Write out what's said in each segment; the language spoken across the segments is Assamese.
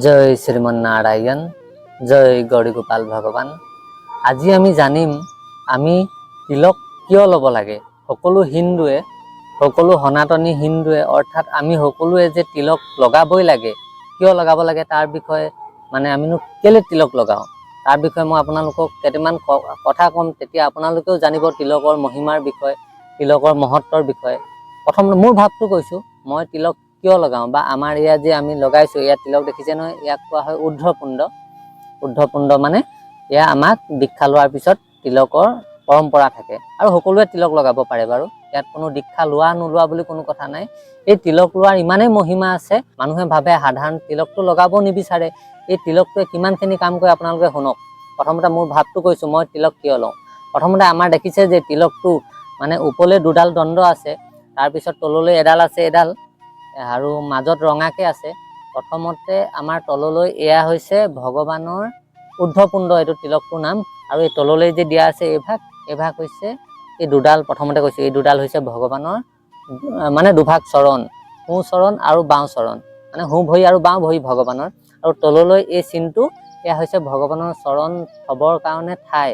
জয় শ্ৰীমন্নাৰায়ণ, জয় গৌৰীগোপাল ভগৱান। আজি আমি জানিম আমি তিলক কিয় ল'ব লাগে। সকলো হিন্দুৱে, সকলো সনাতনী হিন্দুৱে অৰ্থাৎ আমি সকলোৱে যে তিলক লগাবই লাগে, কিয় লগাব লাগে তাৰ বিষয়ে আমিনো কেলে তিলক লগাওঁ তাৰ বিষয়ে মই আপোনালোকক কেইটামান কথা ক'ম। তেতিয়া আপোনালোকেও জানিব তিলকৰ মহিমাৰ বিষয়ে, তিলকৰ মহত্বৰ বিষয়ে। প্ৰথম মোৰ ভাৱটো কৈছোঁ, মই তিলক কিয় লগাওঁ বা আমাৰ ইয়াত যে আমি লগাইছোঁ, ইয়াত তিলক দেখিছে নহয়, ইয়াক কোৱা হয় ঊৰ্ধ্বপুণ্ড। ঊৰ্ধ্বপুণ্ড মানে এয়া আমাক দীক্ষা লোৱাৰ পিছত তিলকৰ পৰম্পৰা থাকে আৰু সকলোৱে তিলক লগাব পাৰে বাৰু। ইয়াত কোনো দীক্ষা লোৱা নোলোৱা বুলি কোনো কথা নাই। এই তিলক লোৱাৰ ইমানেই মহিমা আছে, মানুহে ভাবে সাধাৰণ তিলকটো লগাব নিবিচাৰে। এই তিলকটোৱে কিমানখিনি কাম কৰে আপোনালোকে শুনক। প্ৰথমতে মোৰ ভাৱটো কৈছোঁ, মই তিলক কিয় লওঁ। প্ৰথমতে আমাৰ দেখিছে যে তিলকটো ওপৰলৈ দুডাল দণ্ড আছে, তাৰপিছত তললৈ এডাল আছে, এডাল আৰু মাজত ৰঙাকে আছে। প্ৰথমতে আমাৰ তললৈ এয়া হৈছে ভগৱানৰ ঊৰ্ধ্বপুণ্ড, এইটো তিলকটোৰ নাম। আৰু এই তললৈ যে দিয়া আছে এইভাগ হৈছে এই দুডাল। প্ৰথমতে কৈছোঁ এই দুডাল হৈছে ভগৱানৰ দুভাগ চৰণ, সোঁ চৰণ আৰু বাওঁ চৰণ, সোঁ ভৰি আৰু বাওঁ ভৰি ভগৱানৰ। আৰু তললৈ এই চিনটো এয়া হৈছে ভগৱানৰ চৰণ থবৰ কাৰণে ঠাই,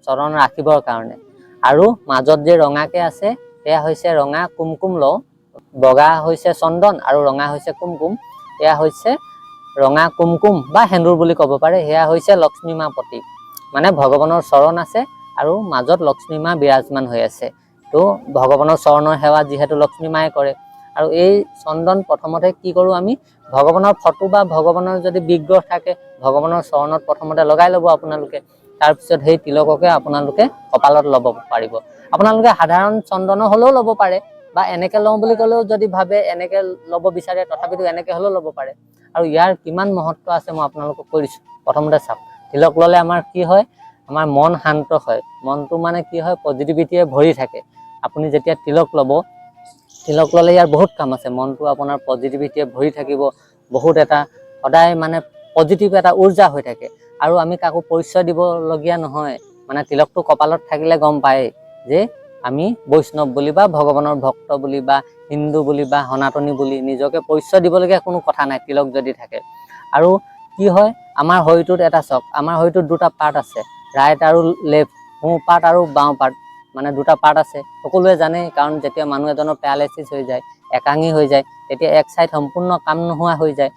চৰণ ৰাখিবৰ কাৰণে। আৰু মাজত যে ৰঙাকে আছে এয়া হৈছে ৰঙা কুমকুম লওঁ, বগা হৈছে চন্দন আৰু ৰঙা হৈছে কুমকুম। এয়া হৈছে ৰঙা কুমকুম বা সেন্দুৰ বুলি ক'ব পাৰে। সেয়া হৈছে লক্ষ্মী মা প্ৰতীক, ভগৱানৰ চৰণ আছে আৰু মাজত লক্ষ্মী মা বিৰাজমান হৈ আছে। তো ভগৱানৰ চৰণৰ সেৱা যিহেতু লক্ষ্মী মায়ে কৰে। আৰু এই চন্দন প্ৰথমতে কি কৰোঁ, আমি ভগৱানৰ ফটো বা ভগৱানৰ যদি বিগ্ৰহ থাকে ভগৱানৰ চৰণত প্ৰথমতে লগাই ল'ব আপোনালোকে। তাৰপিছত সেই তিলককে আপোনালোকে কপালত ল'ব পাৰিব। আপোনালোকে সাধাৰণ চন্দন হ'লেও ল'ব পাৰে বা এনেকে লওঁ বুলি ক'লেও যদি ভাবে এনেকে ল'ব বিচাৰে তথাপিতো এনেকে হ'লেও ল'ব পাৰে। আৰু ইয়াৰ কিমান মহত্ব আছে মই আপোনালোকক কৈ দিছোঁ। প্ৰথমতে চাওক, তিলক ল'লে আমাৰ কি হয়, আমাৰ মন শান্ত হয়। মনটো কি হয়, পজিটিভিটিয়ে ভৰি থাকে। আপুনি যেতিয়া তিলক ল'ব, তিলক ল'লে ইয়াৰ বহুত কাম আছে। মনটো আপোনাৰ পজিটিভিটিয়ে ভৰি থাকিব, বহুত এটা সদায় পজিটিভ এটা উৰ্জা হৈ থাকে। আৰু আমি কাকো পৰিচয় দিবলগীয়া নহয়, তিলকটো কপালত থাকিলে গম পায়েই যে আমি বৈষ্ণৱ বুলি বা ভগৱানৰ ভক্ত বুলি বা হিন্দু বুলি বা সনাতনী বুলি নিজকে পৰিচয় দিবলগীয়া কোনো কথা নাই তিলক যদি থাকে। আৰু কি হয়, আমাৰ শৰীৰটোত এটা চাওক, আমাৰ শৰীৰটোত দুটা পাৰ্ট আছে, ৰাইট আৰু লেফ্ট, সোঁ পাৰ্ট আৰু বাওঁ পাৰ্ট, দুটা পাৰ্ট আছে। সকলোৱে জানে, কাৰণ যেতিয়া মানুহ এজনৰ পেৰালাইচিছ হৈ যায়, একাঙী হৈ যায়, তেতিয়া এক চাইড সম্পূৰ্ণ কাম নোহোৱা হৈ যায়।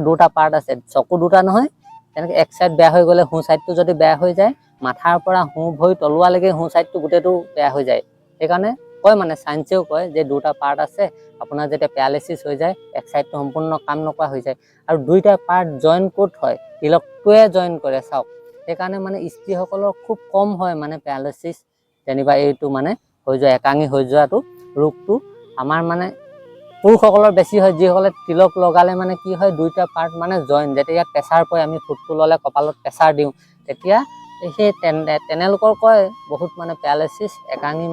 দুটা পাৰ্ট আছে, চকু দুটা নহয়, তেনেকৈ এক চাইড বেয়া হৈ গ'লে সোঁ চাইডটো যদি বেয়া হৈ যায়, মাথাৰ পৰা সোঁ ভৰি তলুৱালৈকে সোঁ চাইডটো গোটেইটো বেয়া হৈ যায়। সেইকাৰণে কয়, চায়েন্সেও কয় যে দুটা পাৰ্ট আছে, আপোনাৰ যেতিয়া পেৰালাইচিছ হৈ যায় এক চাইডটো সম্পূৰ্ণ কাম নকৰা হৈ যায়। আৰু দুইটা পাৰ্ট জইন ক'ত হয়, তিলকটোৱে জইন কৰে চাওক। সেইকাৰণে স্ত্ৰীসকলৰ খুব কম হয় পেৰালাইচিছ, যেনিবা এইটো হৈ যোৱা, একাঙী হৈ যোৱাটো ৰোগটো। আমাৰ পুৰুষসকলৰ বেছি হয়, যিসকলে তিলক লগালে কি হয়, দুইটা পাৰ্ট জইন। যেতিয়া ইয়াত প্ৰেছাৰ পৰে, আমি ফুটটো ল'লে কপালত প্ৰেছাৰ দিওঁ, তেতিয়া সেই তেনেলোকৰ কয় বহুত পেৰালাইচিছ, একাঙী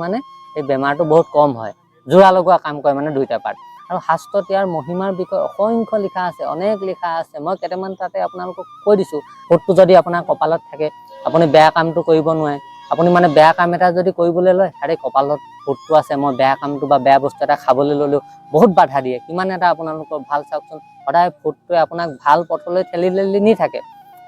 এই বেমাৰটো বহুত কম হয়। যোৰা লগোৱা কাম কৰে দুইটা পাৰ্ট। আৰু শাস্ত্ৰত ইয়াৰ মহিমাৰ বিষয়ে অসংখ্য লিখা আছে, অনেক লিখা আছে। মই কেইটামান তাতে আপোনালোকক কৈ দিছোঁ। ফুটটো যদি আপোনাৰ কপালত থাকে, আপুনি বেয়া কামটো কৰিব নোৱাৰে। আপুনি বেয়া কাম এটা যদি কৰিবলৈ লয়, আৰে কপালত ফুটটো আছে, মই বেয়া কামটো বা বেয়া বস্তু এটা খাবলৈ ল'লেও বহুত বাধা দিয়ে। কিমান এটা আপোনালোকৰ ভাল চাওকচোন, সদায় ফুটটোৱে আপোনাক ভাল পথলৈ ঠেলি নি থাকে।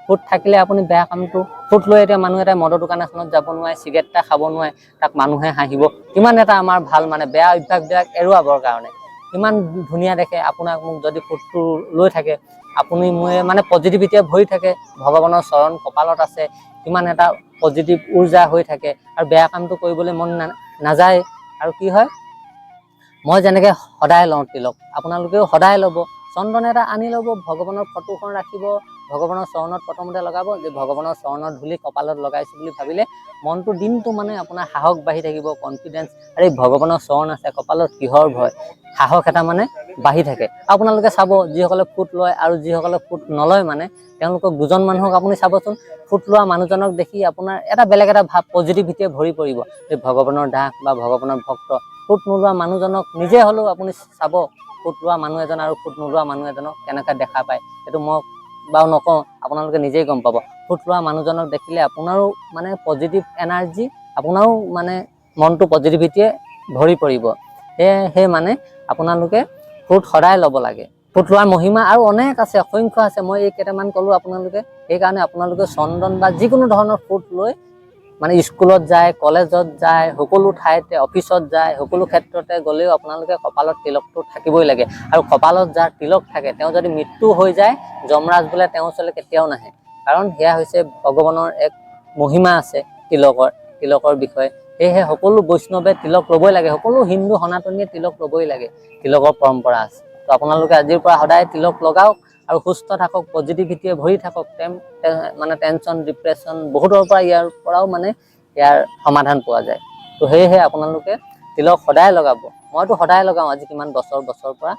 ফুট থাকিলে আপুনি বেয়া কামটো, ফুট লৈ এতিয়া মানুহ এটা মদৰ দোকান এখনত যাব নোৱাৰে, চিগাৰেট এটা খাব নোৱাৰে, তাক মানুহে হাঁহিব। কিমান এটা আমাৰ ভাল বেয়া অভ্যাসবিলাক এৰুৱাবৰ কাৰণে। কিমান ধুনীয়া দেখে আপোনাক মোক যদি ফুটটো লৈ থাকে, আপুনি মই পজিটিভিটিয়ে ভৰি থাকে, ভগৱানৰ চৰণ কপালত আছে, কিমান এটা পজিটিভ উৰ্জা হৈ থাকে আৰু বেয়া কামটো কৰিবলৈ মন নাযায়। আৰু কি হয়, মই যেনেকৈ সদায় লওঁ তিলক, আপোনালোকেও সদায় ল'ব। চন্দন এটা আনি ল'ব, ভগৱানৰ ফটোখন ৰাখিব, ভগৱানৰ চৰণত প্ৰথমতে লগাব, যে ভগৱানৰ চৰণৰ ধূলি কপালত লগাইছোঁ বুলি ভাবিলে মনটো দিনটো আপোনাৰ সাহস বাঢ়ি থাকিব, কনফিডেঞ্চ। আৰে ভগৱানৰ চৰণ আছে কপালত, কিহৰ ভয়, সাহস এটা বাঢ়ি থাকে। আপোনালোকে চাব, যিসকলে ফুট লয় আৰু যিসকলে ফুট নলয় তেওঁলোকক দুজন মানুহক আপুনি চাবচোন, ফুট লোৱা মানুহজনক দেখি আপোনাৰ এটা বেলেগ এটা ভাৱ, পজিটিভিটিয়ে ভৰি পৰিব, এই ভগৱানৰ দাস বা ভগৱানৰ ভক্ত। ফুট নোলোৱা মানুহজনক নিজে হ'লেও আপুনি চাব, ফুট লোৱা মানুহ এজন আৰু ফুট নোলোৱা মানুহ এজনক কেনেকৈ দেখা পায়। সেইটো মই বাৰু নকওঁ, আপোনালোকে নিজেই গম পাব। ফুট লোৱা মানুহজনক দেখিলে আপোনাৰো পজিটিভ এনাৰ্জি, আপোনাৰো মনটো পজিটিভিটিয়ে ভৰি পৰিব। সেয়েহে আপোনালোকে ফুট সদায় ল'ব লাগে। ফুট লোৱাৰ মহিমা আৰু অনেক আছে, অসংখ্য আছে। মই এই কেইটামান ক'লো আপোনালোকে। সেইকাৰণে আপোনালোকে চন্দন বা যিকোনো ধৰণৰ ফুট লৈ মানে স্কুলত যায়, কলেজত যায়, সকলো ঠাইতে, অফিচত যায়, সকলো ক্ষেত্ৰতে গ'লেও আপোনালোকে কপালত তিলকটো থাকিবই লাগে। আৰু কপালত যাৰ তিলক থাকে তেওঁ যদি মৃত্যু হৈ যায়, যমৰাজ বোলে তেওঁৰ ওচৰলৈ কেতিয়াও নাহে। কাৰণ সেয়া হৈছে ভগৱানৰ এক মহিমা আছে তিলকৰ বিষয়ে। সেয়েহে সকলো বৈষ্ণৱে তিলক ল'বই লাগে, সকলো হিন্দু সনাতনীয়ে তিলক ল'বই লাগে, তিলকৰ পৰম্পৰা আছে। তো আপোনালোকে আজিৰ পৰা সদায় তিলক লগাওক আৰু সুস্থ থাকক, পজিটিভিটিয়ে ভৰি থাকক। মানে টেনশ্যন, ডিপ্ৰেশ্যন বহুতৰ পৰা ইয়াৰ পৰাও মানে ইয়াৰ সমাধান পোৱা যায়। তো সেয়েহে আপোনালোকে তিলক সদায় লগাব। মইতো সদায় লগাওঁ, আজি কিমান বছৰ পৰা।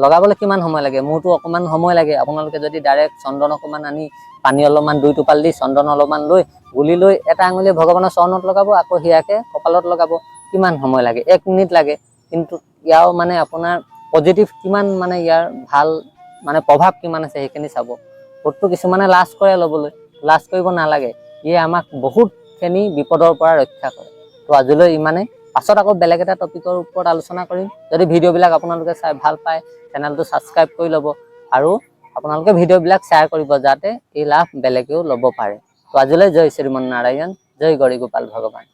লগাবলৈ কিমান সময় লাগে? মোৰতো অকণমান সময় লাগে। আপোনালোকে যদি ডাইৰেক্ট চন্দন অকণমান আনি পানী অলপমান 2 টোপাল দি চন্দন অলপমান লৈ গুলি লৈ এটা আঙুলি ভগৱানৰ চৰণত লগাব, আকৌ সেয়াকে কপালত লগাব, কিমান সময় লাগে? 1 মিনিট লাগে। কিন্তু ইয়াও মানে আপোনাৰ পজিটিভ কিমান মানে ইয়াৰ ভাল মানে প্ৰভাৱ কিমান আছে সেইখিনি চাব। ফুটটো কিছুমানে লাজ কৰে ল'বলৈ, লাজ কৰিব নালাগে। ইয়ে আমাক বহুতখিনি বিপদৰ পৰা ৰক্ষা কৰে। তো আজিলৈ ইমানেই। পাছত আকৌ বেলেগ এটা টপিকৰ ওপৰত আলোচনা কৰিম। যদি ভিডিঅ'বিলাক আপোনালোকে চাই ভাল পায়, চেনেলটো ছাবস্ক্ৰাইব কৰি ল'ব আৰু আপোনালোকে ভিডিঅ'বিলাক শ্বেয়াৰ কৰিব, যাতে এই লাভ বেলেগেও ল'ব পাৰে। তো আজিলৈ জয় শ্ৰীমন নাৰায়ণ, জয় গৌৰী গোপাল ভগৱান।